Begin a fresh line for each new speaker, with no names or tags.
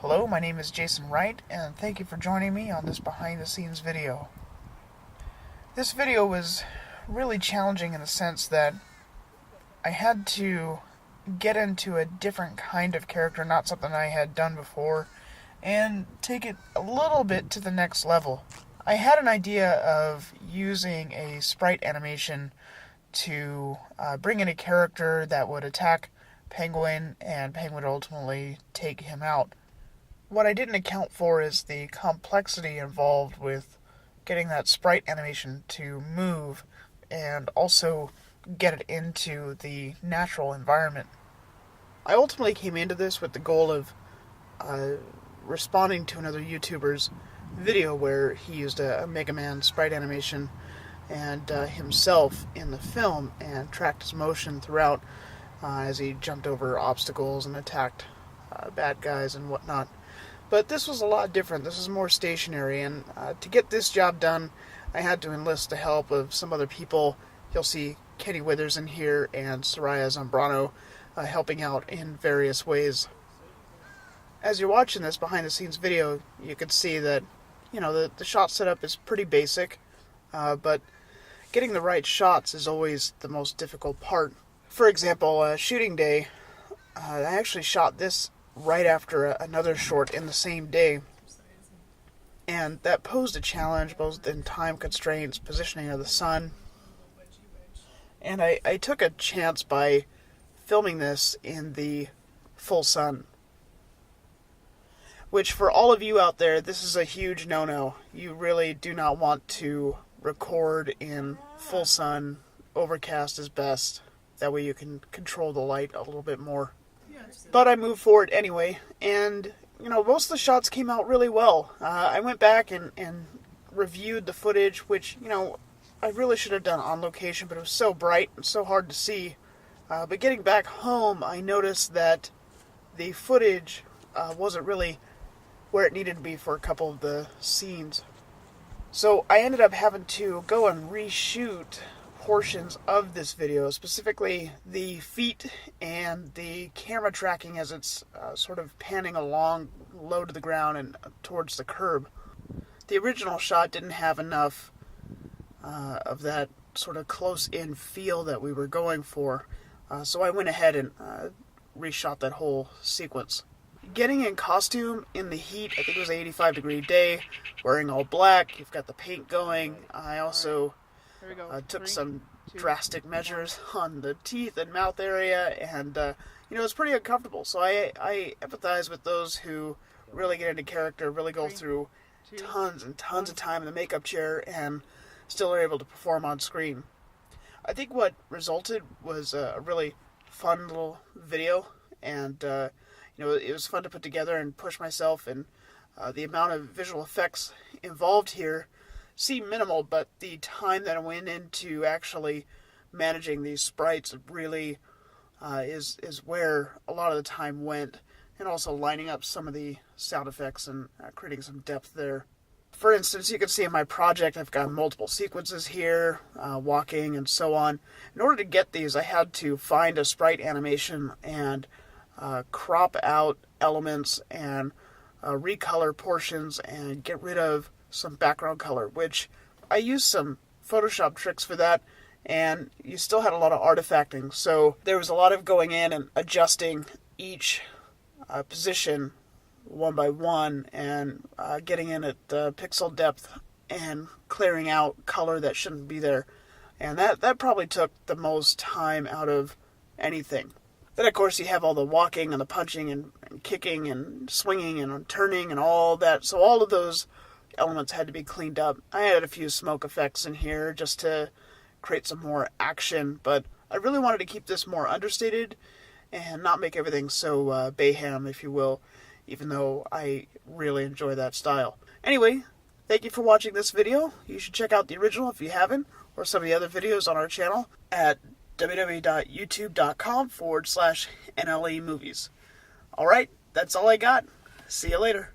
Hello, my name is Jason Wright, and thank you for joining me on this behind-the-scenes video. This video was really challenging in the sense that I had to get into a different kind of character, not something I had done before, and take it a little bit to the next level. I had an idea of using a sprite animation to bring in a character that would attack Penguin, and Penguin would ultimately take him out. What I didn't account for is the complexity involved with getting that sprite animation to move and also get it into the natural environment. I ultimately came into this with the goal of responding to another YouTuber's video where he used a Mega Man sprite animation and himself in the film and tracked his motion throughout as he jumped over obstacles and attacked bad guys and whatnot. But this was a lot different. This was more stationary, and to get this job done, I had to enlist the help of some other people. You'll see Kenny Withers in here and Sariah Zambrano helping out in various ways. As you're watching this behind-the-scenes video, you can see that, the shot setup is pretty basic, but getting the right shots is always the most difficult part. For example, shooting day, I actually shot this right after another short in the same day, and that posed a challenge both in time constraints, positioning of the sun, and I took a chance by filming this in the full sun, which for all of you out there, this is a huge no-no. You really do not want to record in full sun. Overcast is best. That way you can control the light a little bit more. But I moved forward anyway, and, most of the shots came out really well. I went back and reviewed the footage, which, I really should have done on location, but it was so bright and so hard to see. But getting back home, I noticed that the footage wasn't really where it needed to be for a couple of the scenes. So I ended up having to go and reshoot portions of this video, specifically the feet and the camera tracking as it's sort of panning along low to the ground and towards the curb. The original shot didn't have enough of that sort of close-in feel that we were going for, so I went ahead and reshot that whole sequence. Getting in costume in the heat, I think it was an 85-degree day, wearing all black, you've got the paint going. I also took some drastic measures on the teeth and mouth area, and it's pretty uncomfortable. So I empathize with those who really get into character, really go through tons and tons of time in the makeup chair, and still are able to perform on screen. I think what resulted was a really fun little video, and it was fun to put together and push myself, and the amount of visual effects involved here seem minimal, but the time that I went into actually managing these sprites really is where a lot of the time went, and also lining up some of the sound effects and creating some depth there. For instance, you can see in my project I've got multiple sequences here, walking and so on. In order to get these, I had to find a sprite animation and crop out elements and recolor portions and get rid of some background color, which I used some Photoshop tricks for that, and you still had a lot of artifacting, so there was a lot of going in and adjusting each position one by one, and getting in at the pixel depth and clearing out color that shouldn't be there, and that probably took the most time out of anything. Then of course you have all the walking and the punching and kicking and swinging and turning and all that, so all of those elements had to be cleaned up. I had a few smoke effects in here just to create some more action, but I really wanted to keep this more understated and not make everything so Bayham, if you will, even though I really enjoy that style. Anyway, thank you for watching this video. You should check out the original if you haven't, or some of the other videos on our channel at www.youtube.com/NLE movies. Alright, that's all I got. See you later.